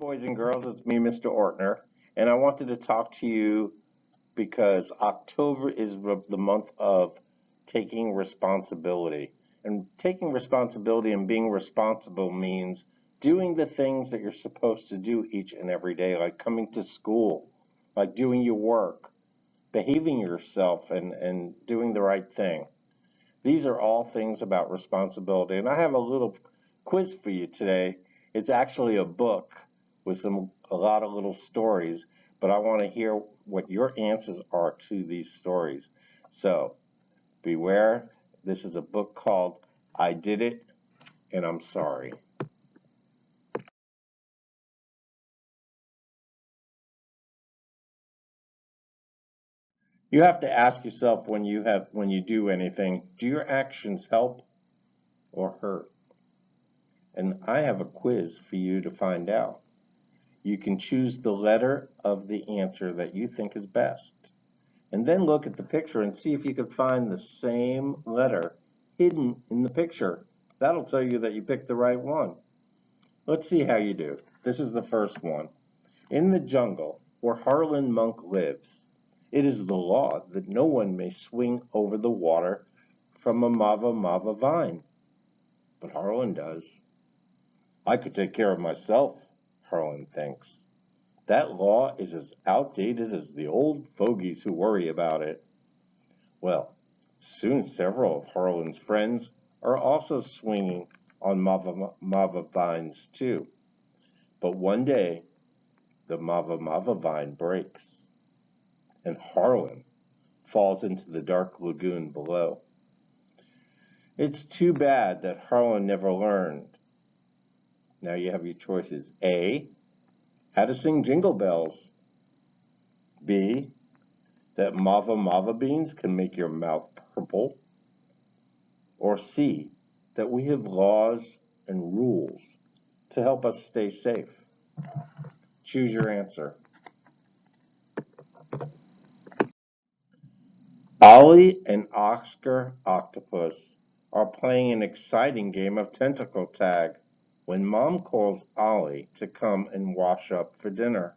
boys and girls, it's me, Mr. Ortner, and I wanted to talk to you because October is the month of taking responsibility. And taking responsibility and being responsible means doing the things that you're supposed to do each and every day, like coming to school, like doing your work, behaving yourself, and doing the right thing. These are all things about responsibility. And I have a little quiz for you today. It's actually a book with a lot of little stories, but I want to hear what your answers are to these stories. So beware, this is a book called I Did It and I'm Sorry. You have to ask yourself when you do anything, do your actions help or hurt? And I have a quiz for you to find out. You can choose the letter of the answer that you think is best. And then look at the picture and see if you can find the same letter hidden in the picture. That'll tell you that you picked the right one. Let's see how you do. This is the first one. In the jungle where Harlan Monk lives, it is the law that no one may swing over the water from a mava vine. But Harlan does. I could take care of myself, Harlan thinks. That law is as outdated as the old fogies who worry about it. Well, soon several of Harlan's friends are also swinging on mava vines too. But one day, the mava vine breaks, and Harlan falls into the dark lagoon below. It's too bad that Harlan never learned. Now you have your choices. A, how to sing jingle bells. B, that mava beans can make your mouth purple. Or C, that we have laws and rules to help us stay safe. Choose your answer. Ollie and Oscar Octopus are playing an exciting game of tentacle tag when Mom calls Ollie to come and wash up for dinner.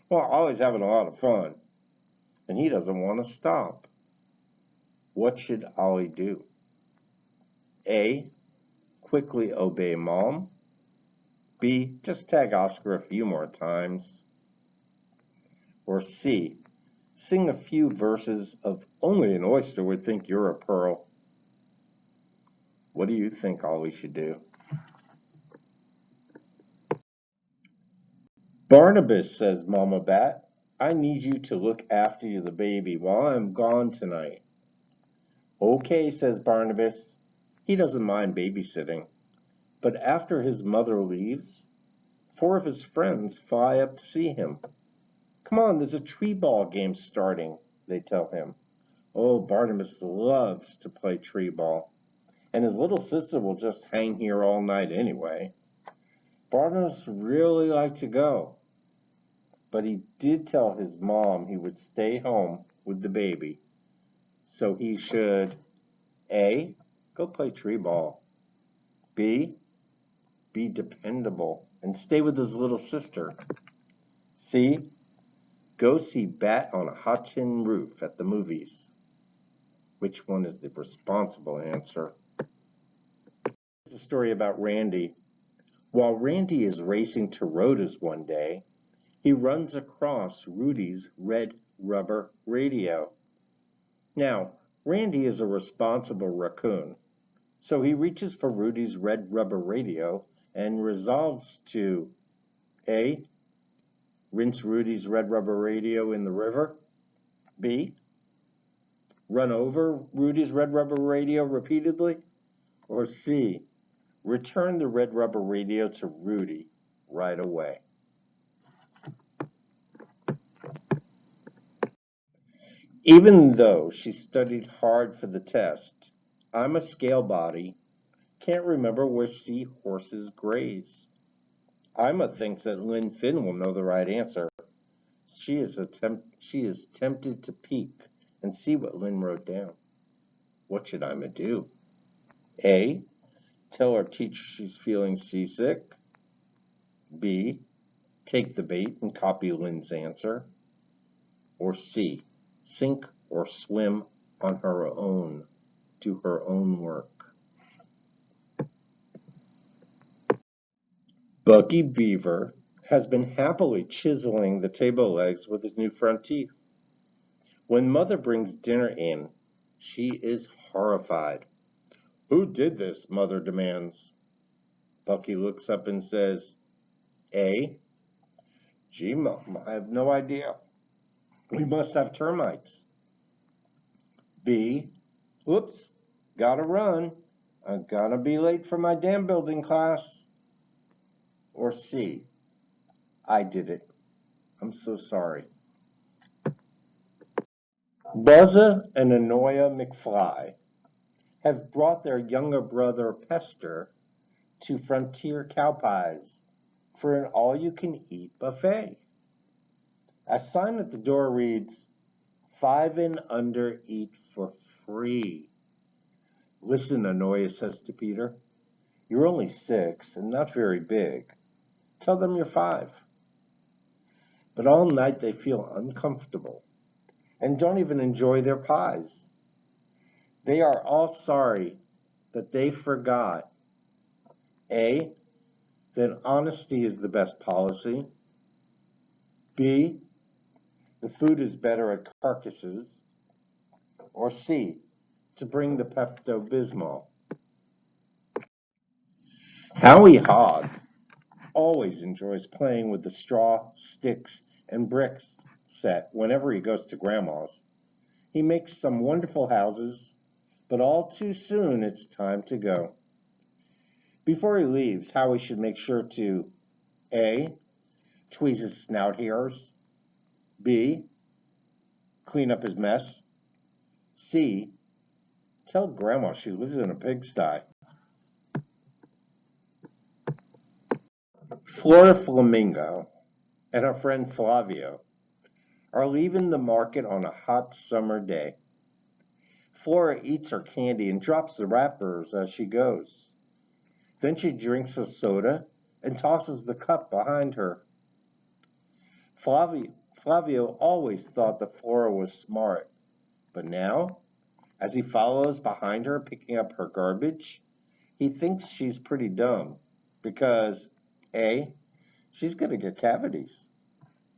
Well, Ollie's having a lot of fun, and he doesn't want to stop. What should Ollie do? A, quickly obey Mom. B, just tag Oscar a few more times. Or C, sing a few verses of Only an Oyster Would Think You're a Pearl. What do you think Ollie should do? Barnabas, says Mama Bat, I need you to look after the baby while I'm gone tonight. Okay, says Barnabas. He doesn't mind babysitting. But after his mother leaves, 4 of his friends fly up to see him. Come on, there's a tree ball game starting, they tell him. Oh, Barnabas loves to play tree ball, and his little sister will just hang here all night anyway. Barnabas really liked to go, but he did tell his mom he would stay home with the baby, so he should A, go play tree ball, B, be dependable and stay with his little sister, C, go see Bat on a hot tin roof at the movies. Which one is the responsible answer? Here's a story about Randy. While Randy is racing to Rhoda's one day, he runs across Rudy's red rubber radio. Now, Randy is a responsible raccoon, so he reaches for Rudy's red rubber radio and resolves to A, rinse Rudy's red rubber radio in the river, B, run over Rudy's red rubber radio repeatedly, or C, return the red rubber radio to Rudy right away. Even though she studied hard for the test, I'm a scale body, can't remember where seahorses graze. Ima thinks that Lynn Finn will know the right answer. She is tempted to peek and see what Lynn wrote down. What should Ima do? A, tell her teacher she's feeling seasick. B, take the bait and copy Lynn's answer? Or C, sink or swim on her own, do her own work? Bucky Beaver has been happily chiseling the table legs with his new front teeth. When Mother brings dinner in, she is horrified. Who did this? Mother demands. Bucky looks up and says, A, gee, Mom, I have no idea. We must have termites. B, whoops, gotta run. I'm gonna be late for my dam building class. Or C, I did it. I'm so sorry. Buzza and Anoia McFly have brought their younger brother Pester to Frontier Cow Pies for an all-you-can-eat buffet. A sign at the door reads, 5 and under eat for free. Listen, Anoia says to Peter, you're only 6 and not very big. Tell them you're 5. But all night they feel uncomfortable and don't even enjoy their pies. They are all sorry that they forgot A, that honesty is the best policy. B, the food is better at Carcasses. Or C, to bring the Pepto-Bismol. Howie Hogg always enjoys playing with the straw, sticks, and bricks set whenever he goes to Grandma's. He makes some wonderful houses, but all too soon it's time to go. Before he leaves, Howie should make sure to A, tweeze his snout hairs, B, clean up his mess, C, tell Grandma she lives in a pigsty. Flora Flamingo and her friend Flavio are leaving the market on a hot summer day. Flora eats her candy and drops the wrappers as she goes. Then she drinks a soda and tosses the cup behind her. Flavio always thought that Flora was smart, but now, as he follows behind her picking up her garbage, he thinks she's pretty dumb because A, she's going to get cavities.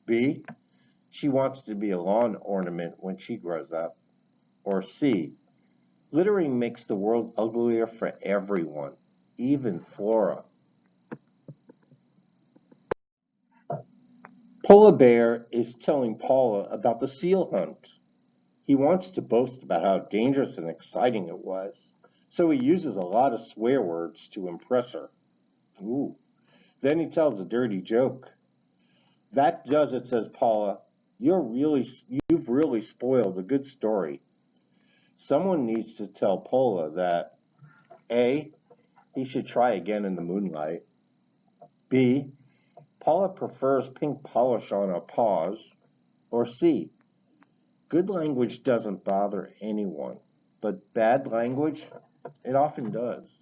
B, she wants to be a lawn ornament when she grows up. Or C, littering makes the world uglier for everyone, even Flora. Polar Bear is telling Paula about the seal hunt. He wants to boast about how dangerous and exciting it was, so he uses a lot of swear words to impress her. Ooh. Then he tells a dirty joke. That does it, says Paula. You've really spoiled a good story. Someone needs to tell Paula that A, he should try again in the moonlight. B, Paula prefers pink polish on her paws. Or C, good language doesn't bother anyone, but bad language, it often does.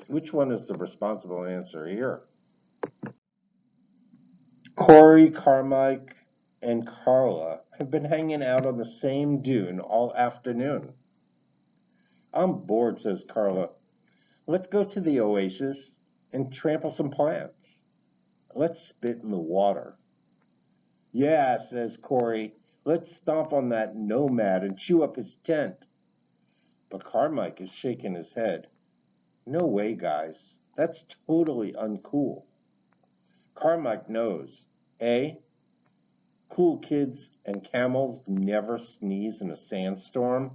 Which one is the responsible answer here? Corey, Carmike, and Carla have been hanging out on the same dune all afternoon. I'm bored, says Carla. Let's go to the oasis and trample some plants. Let's spit in the water. Yeah, says Corey. Let's stomp on that nomad and chew up his tent. But Carmike is shaking his head. No way, guys. That's totally uncool. Carmike knows. A, cool kids and camels never sneeze in a sandstorm.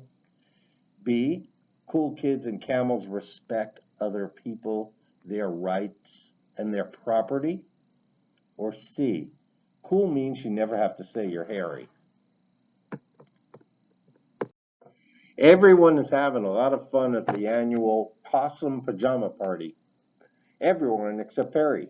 B, cool kids and camels respect other people, their rights, and their property. Or C, cool means you never have to say you're hairy. Everyone is having a lot of fun at the annual Possum Pajama Party. Everyone except Perry.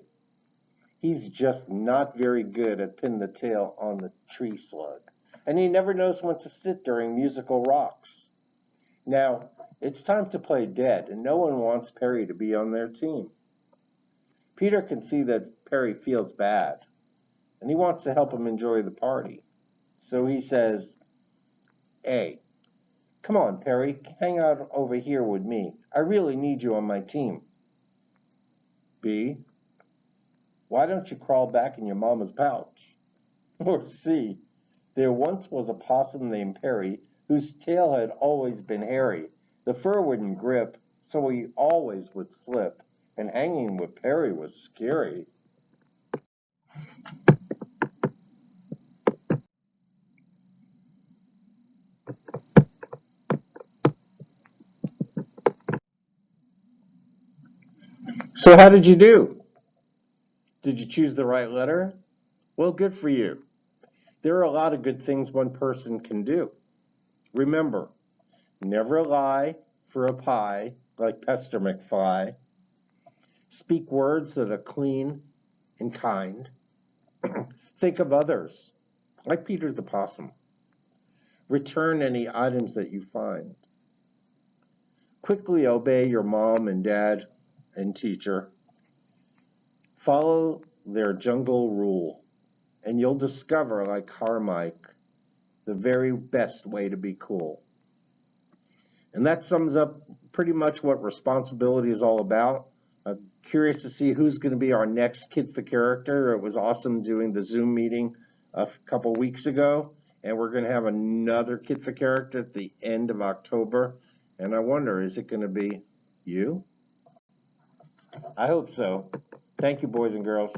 He's just not very good at pinning the tail on the tree slug, and he never knows when to sit during musical rocks. Now, it's time to play dead, and no one wants Perry to be on their team. Peter can see that Perry feels bad, and he wants to help him enjoy the party. So he says, "Hey, come on, Perry, hang out over here with me. I really need you on my team." B, why don't you crawl back in your mama's pouch? Or C, there once was a possum named Perry whose tail had always been hairy. The fur wouldn't grip, so he always would slip, and hanging with Perry was scary. So how did you do? Did you choose the right letter? Well, good for you. There are a lot of good things one person can do. Remember, never lie for a pie like Pester McFly. Speak words that are clean and kind. Think of others, like Peter the Possum. Return any items that you find. Quickly obey your mom and dad and teacher. Follow their jungle rule, and you'll discover, like Carmike, the very best way to be cool. And that sums up pretty much what responsibility is all about. I'm curious to see who's going to be our next Kid for Character. It was awesome doing the Zoom meeting a couple weeks ago, and we're going to have another Kid for Character at the end of October. And I wonder, is it going to be you? I hope so. Thank you, boys and girls.